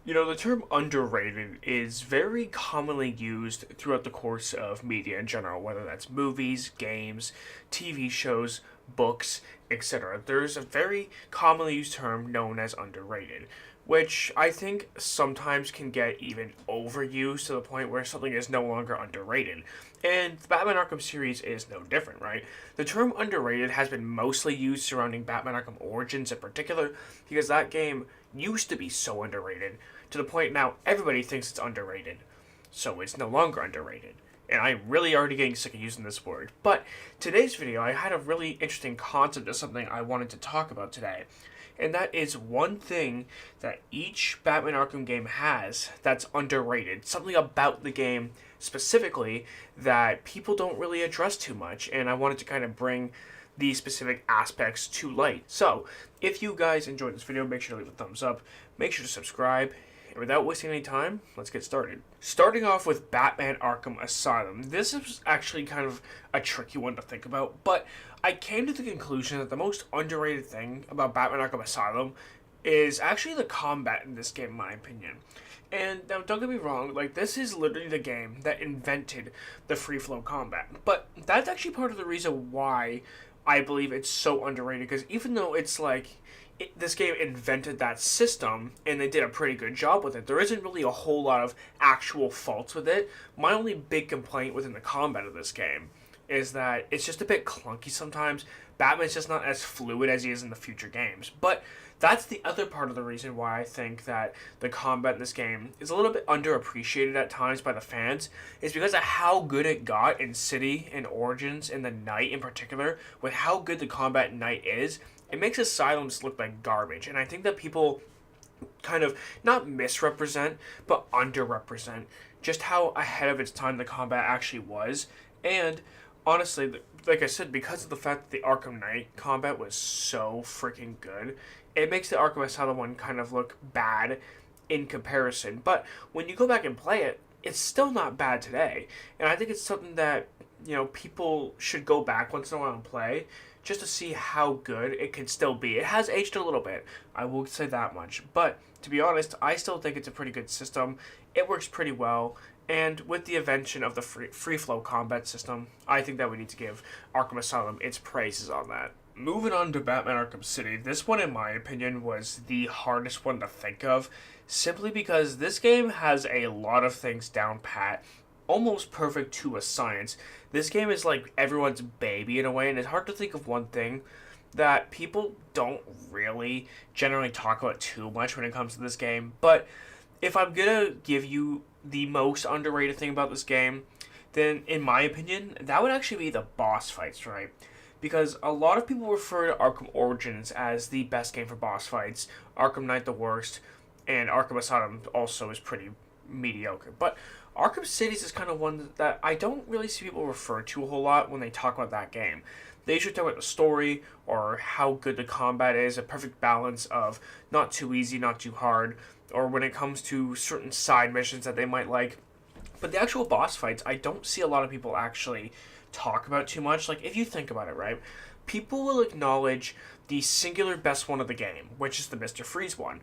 The term underrated is very commonly used throughout the course of media in general, whether that's movies, games, TV shows, books, etc. There's a very commonly used term known as underrated, which I think sometimes can get even overused to the point where something is no longer underrated. And the Batman Arkham series is no different, right? The term underrated has been mostly used surrounding Batman Arkham Origins in particular, because that game used to be so underrated to the point now everybody thinks it's underrated. So it's no longer underrated. And I'm really already getting sick of using this word. But today's video, I had a really interesting concept of something I wanted to talk about today. And that is one thing that each Batman Arkham game has that's underrated. Something about the game specifically that people don't really address too much. And I wanted to kind of bring these specific aspects to light. So, if you guys enjoyed this video, make sure to leave a thumbs up. Make sure to subscribe. And without wasting any time, let's get started. Starting off with Batman Arkham Asylum. This is actually kind of a tricky one to think about, but I came to the conclusion that the most underrated thing about Batman Arkham Asylum is actually the combat in this game, in my opinion. And now, don't get me wrong, this is literally the game that invented the free flow combat. But that's actually part of the reason why I believe it's so underrated, because even though it's this game invented that system, and they did a pretty good job with it, there isn't really a whole lot of actual faults with it. My only big complaint within the combat of this game is that it's just a bit clunky sometimes. Batman's just not as fluid as he is in the future games. But that's the other part of the reason why I think that the combat in this game is a little bit underappreciated at times by the fans, is because of how good it got in City and Origins and the Night in particular. With how good the combat in Night is, it makes Asylums look like garbage. And I think that people kind of not misrepresent, but underrepresent just how ahead of its time the combat actually was. And honestly, like I said, because of the fact that the Arkham Knight combat was so freaking good, it makes the Arkham Asylum one kind of look bad in comparison. But when you go back and play it, it's still not bad today. And I think it's something that, people should go back once in a while and play, just to see how good it can still be. It has aged a little bit, I will say that much. But to be honest, I still think it's a pretty good system. It works pretty well. And with the invention of the free flow combat system, I think that we need to give Arkham Asylum its praises on that. Moving on to Batman Arkham City, this one in my opinion was the hardest one to think of, simply because this game has a lot of things down pat, almost perfect to a science. This game is like everyone's baby in a way, and it's hard to think of one thing that people don't really generally talk about too much when it comes to this game. But if I'm gonna give you the most underrated thing about this game, then in my opinion, that would actually be the boss fights, right? Because a lot of people refer to Arkham Origins as the best game for boss fights, Arkham Knight the worst, and Arkham Asylum also is pretty mediocre. But Arkham Cities is kind of one that I don't really see people refer to a whole lot when they talk about that game. They usually talk about the story or how good the combat is, a perfect balance of not too easy, not too hard, or when it comes to certain side missions that they might like. But the actual boss fights, I don't see a lot of people actually talk about too much. If you think about it, right? People will acknowledge the singular best one of the game, which is the Mr. Freeze one.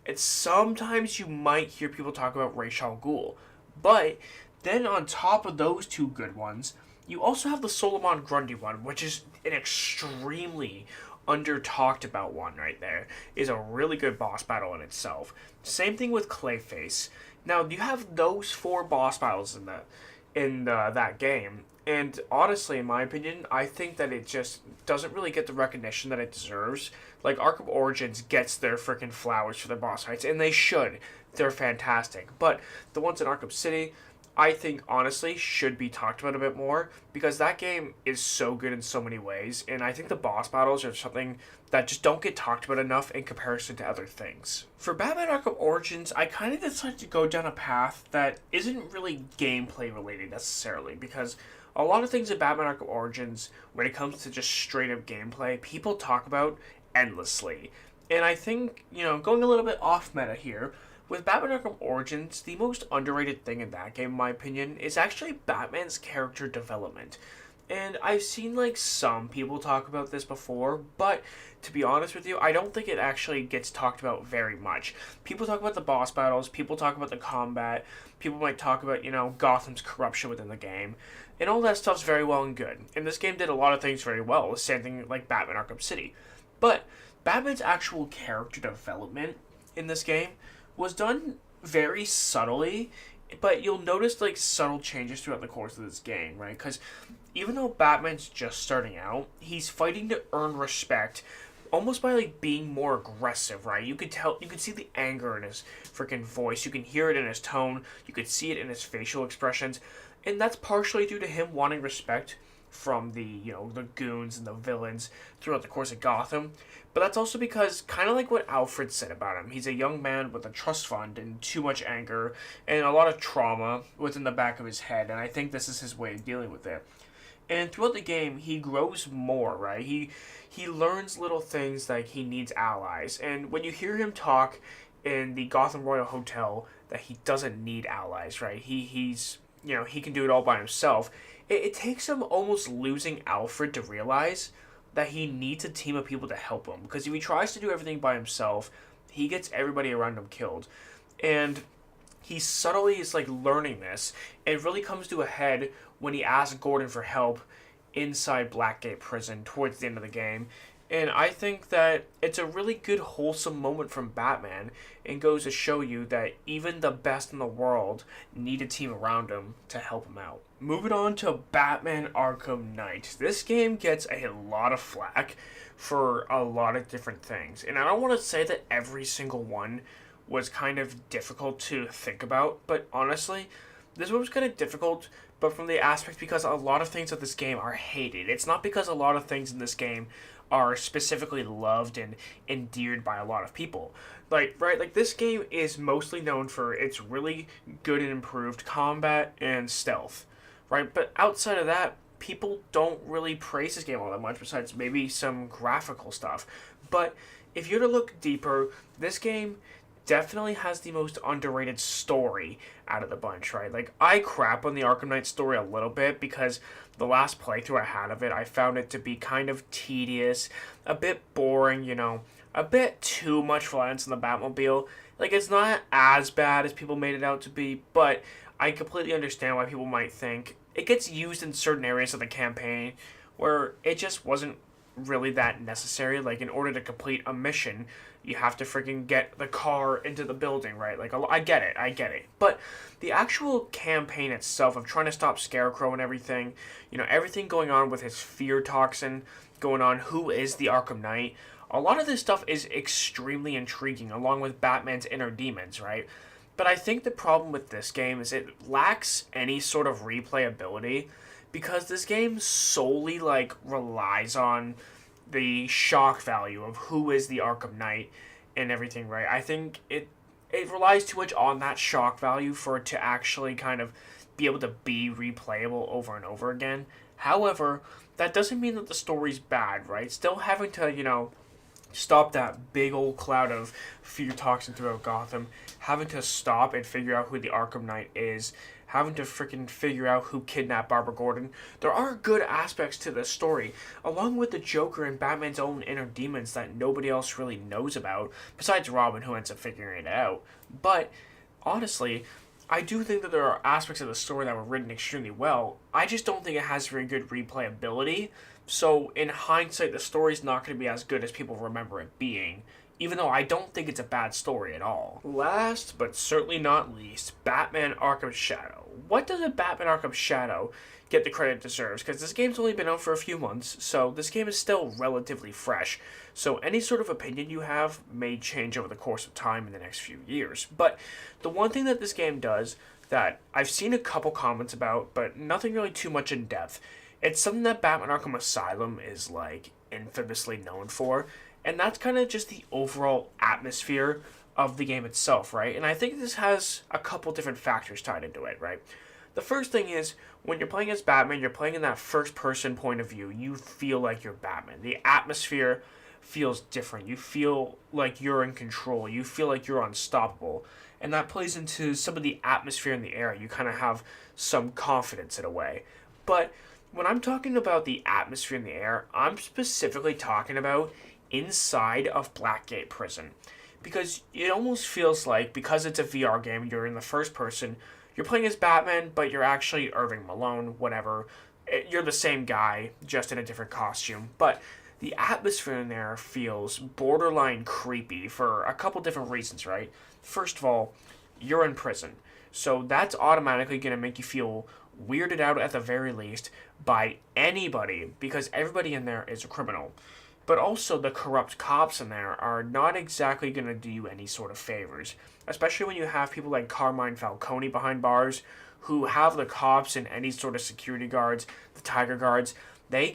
It's sometimes you might hear people talk about Ra's al Ghul. But then on top of those two good ones, you also have the Solomon Grundy one, which is an extremely under-talked about one right there. Is a really good boss battle in itself. Same thing with Clayface. Now, you have those four boss battles in that game, and honestly, in my opinion, I think that it just doesn't really get the recognition that it deserves. Arkham Origins gets their freaking flowers for their boss fights, and they should. They're fantastic. But the ones in Arkham City, I think, honestly, should be talked about a bit more, because that game is so good in so many ways, and I think the boss battles are something that just don't get talked about enough in comparison to other things. For Batman Arkham Origins, I kind of decided to go down a path that isn't really gameplay related necessarily, because a lot of things in Batman Arkham Origins, when it comes to just straight up gameplay, people talk about endlessly. And I think, going a little bit off meta here, with Batman Arkham Origins, the most underrated thing in that game, in my opinion, is actually Batman's character development. And I've seen like some people talk about this before, but to be honest with you, I don't think it actually gets talked about very much. People talk about the boss battles, people talk about the combat, people might talk about, Gotham's corruption within the game. And all that stuff's very well and good. And this game did a lot of things very well, same thing like Batman Arkham City. But Batman's actual character development in this game was done very subtly, but you'll notice like subtle changes throughout the course of this game, right? Because even though Batman's just starting out, he's fighting to earn respect almost by like being more aggressive, right? You could see the anger in his freaking voice, you can hear it in his tone, you could see it in his facial expressions, and that's partially due to him wanting respect from the goons and the villains throughout the course of Gotham. But that's also because, kind of like what Alfred said about him, he's a young man with a trust fund and too much anger and a lot of trauma within the back of his head, and I think this is his way of dealing with it. And throughout the game, he grows more, right? He learns little things like he needs allies, and when you hear him talk in the Gotham Royal Hotel that he doesn't need allies, right? He can do it all by himself. It takes him almost losing Alfred to realize that he needs a team of people to help him. Because if he tries to do everything by himself, he gets everybody around him killed. And he subtly is like learning this. It really comes to a head when he asks Gordon for help inside Blackgate Prison towards the end of the game. And I think that it's a really good, wholesome moment from Batman and goes to show you that even the best in the world need a team around him to help him out. Moving on to Batman Arkham Knight. This game gets a lot of flack for a lot of different things. And I don't want to say that every single one was kind of difficult to think about, but honestly, this one was kind of difficult, but from the aspect because a lot of things of this game are hated. It's not because a lot of things in this game are specifically loved and endeared by a lot of people. Like this game is mostly known for its really good and improved combat and stealth, right? But outside of that, people don't really praise this game all that much besides maybe some graphical stuff. But if you're to look deeper, this game definitely has the most underrated story out of the bunch, right? Like, I crap on the Arkham Knight story a little bit because the last playthrough I had of it, I found it to be kind of tedious, a bit boring, a bit too much violence in the Batmobile. Like, it's not as bad as people made it out to be, but I completely understand why people might think it gets used in certain areas of the campaign where it just wasn't really that necessary. Like, in order to complete a mission, you have to freaking get the car into the building, right? Like, I get it. But the actual campaign itself of trying to stop Scarecrow and everything, everything going on with his fear toxin going on, who is the Arkham Knight, a lot of this stuff is extremely intriguing, along with Batman's inner demons, right? But I think the problem with this game is it lacks any sort of replayability because this game solely relies on the shock value of who is the Arkham Knight and everything, right? I think it relies too much on that shock value for it to actually kind of be able to be replayable over and over again. However, that doesn't mean that the story's bad, right? Still having to, stop that big old cloud of fear toxin throughout Gotham, having to stop and figure out who the Arkham Knight is, having to freaking figure out who kidnapped Barbara Gordon. There are good aspects to this story, along with the Joker and Batman's own inner demons that nobody else really knows about, besides Robin, who ends up figuring it out. But, honestly, I do think that there are aspects of the story that were written extremely well. I just don't think it has very good replayability. So, in hindsight, the story's not going to be as good as people remember it being, even though I don't think it's a bad story at all. Last, but certainly not least, Batman Arkham Shadow. What does a Batman Arkham Shadow get the credit it deserves? Because this game's only been out for a few months, so this game is still relatively fresh. So any sort of opinion you have may change over the course of time in the next few years. But the one thing that this game does that I've seen a couple comments about, but nothing really too much in depth, it's something that Batman Arkham Asylum is infamously known for, and that's kind of just the overall atmosphere of the game itself, right? And I think this has a couple different factors tied into it, right? The first thing is, when you're playing as Batman, you're playing in that first-person point of view. You feel like you're Batman. The atmosphere feels different. You feel like you're in control. You feel like you're unstoppable. And that plays into some of the atmosphere in the air. You kind of have some confidence in a way. But When I'm talking about the atmosphere in the air, I'm specifically talking about inside of Blackgate Prison. Because it almost feels like, because it's a VR game, you're in the first person, you're playing as Batman, but you're actually Irving Malone, whatever. You're the same guy, just in a different costume. But the atmosphere in there feels borderline creepy for a couple different reasons, right? First of all, you're in prison. So that's automatically going to make you feel weirded out at the very least by anybody because everybody in there is a criminal. But also, the corrupt cops in there are not exactly going to do you any sort of favors, especially when you have people like Carmine Falcone behind bars who have the cops and any sort of security guards, the Tiger Guards. He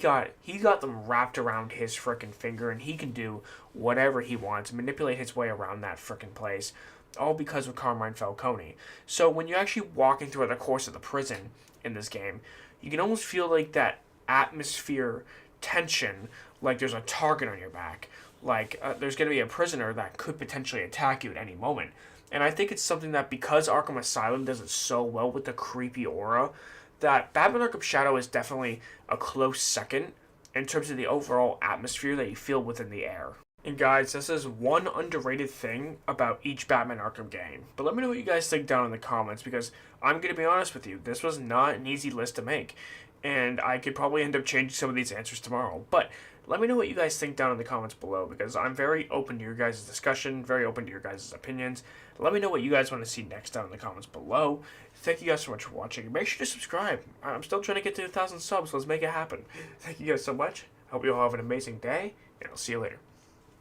got them wrapped around his frickin' finger, and he can do whatever he wants, manipulate his way around that frickin' place, all because of Carmine Falcone. So when you're actually walking through the course of the prison in this game, you can almost feel like that atmosphere tension, like there's a target on your back, like there's going to be a prisoner that could potentially attack you at any moment. And I think it's something that, because Arkham Asylum does it so well with the creepy aura, that Batman Arkham Shadow is definitely a close second in terms of the overall atmosphere that you feel within the air. And guys, this is one underrated thing about each Batman Arkham game. But let me know what you guys think down in the comments, because I'm going to be honest with you, this was not an easy list to make. And I could probably end up changing some of these answers tomorrow. But let me know what you guys think down in the comments below, because I'm very open to your guys' discussion, very open to your guys' opinions. Let me know what you guys want to see next down in the comments below. Thank you guys so much for watching. Make sure to subscribe. I'm still trying to get to 1,000 subs. Let's make it happen. Thank you guys so much. Hope you all have an amazing day, and I'll see you later.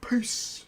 Peace.